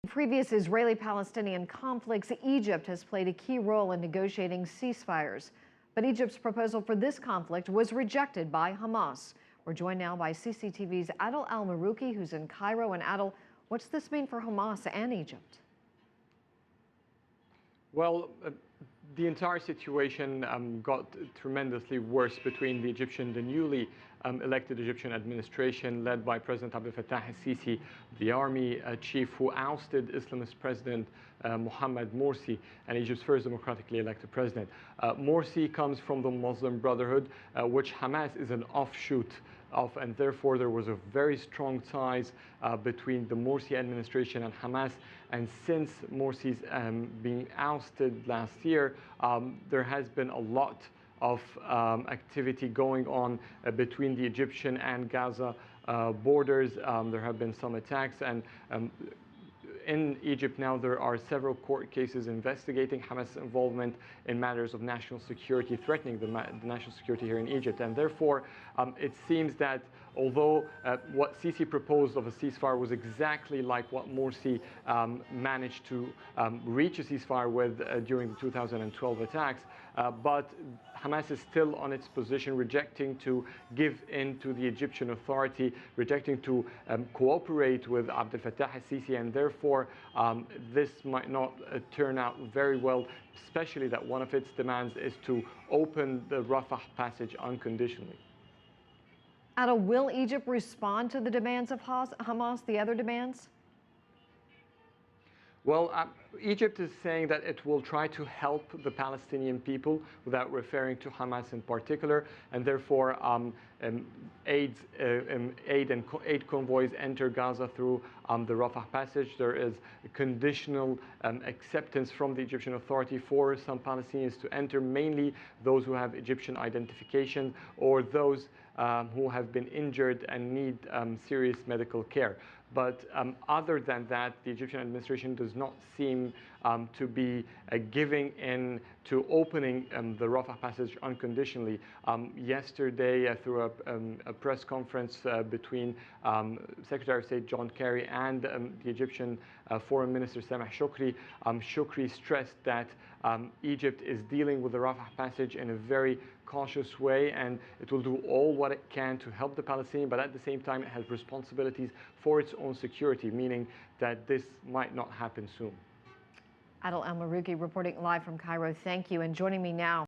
In previous Israeli-Palestinian conflicts, Egypt has played a key role in negotiating ceasefires. But Egypt's proposal for this conflict was rejected by Hamas. We're joined now by CCTV's Adel Mahrouky, who's in Cairo. And Adel, what's this mean for Hamas and Egypt? Well, the entire situation got tremendously worse between the newly elected Egyptian administration led by President Abdel Fattah al-Sisi, the army chief who ousted Islamist President Mohammed Morsi, and Egypt's first democratically elected president. Morsi comes from the Muslim Brotherhood, which Hamas is an offshoot of, and therefore there was a very strong ties between the Morsi administration and Hamas. And since Morsi's being ousted last year, there has been a lot of activity going on between the Egyptian and Gaza borders. There have been some attacks, and in Egypt now there are several court cases investigating Hamas involvement in matters of national security, threatening the national security here in Egypt. And therefore, it seems that although what Sisi proposed of a ceasefire was exactly like what Morsi managed to reach a ceasefire with during the 2012 attacks, but Hamas is still on its position, rejecting to give in to the Egyptian authority, rejecting to cooperate with Abdel Fattah al-Sisi, and therefore this might not turn out very well, especially that one of its demands is to open the Rafah passage unconditionally. Adel, will Egypt respond to the demands of Hamas, the other demands? Well, Egypt is saying that it will try to help the Palestinian people without referring to Hamas in particular, and therefore aid convoys enter Gaza through the Rafah passage. There is a conditional acceptance from the Egyptian authority for some Palestinians to enter, mainly those who have Egyptian identification or those who have been injured and need serious medical care. But other than that, the Egyptian administration does not seem to be giving in to opening the Rafah passage unconditionally. Yesterday, through a press conference between Secretary of State John Kerry and the Egyptian Foreign Minister Sameh Shoukry, Shoukry stressed that Egypt is dealing with the Rafah passage in a very cautious way, and it will do all what it can to help the Palestinians, but at the same time it has responsibilities for its own security, meaning that this might not happen soon. Adel Mahrouky reporting live from Cairo. Thank you. And joining me now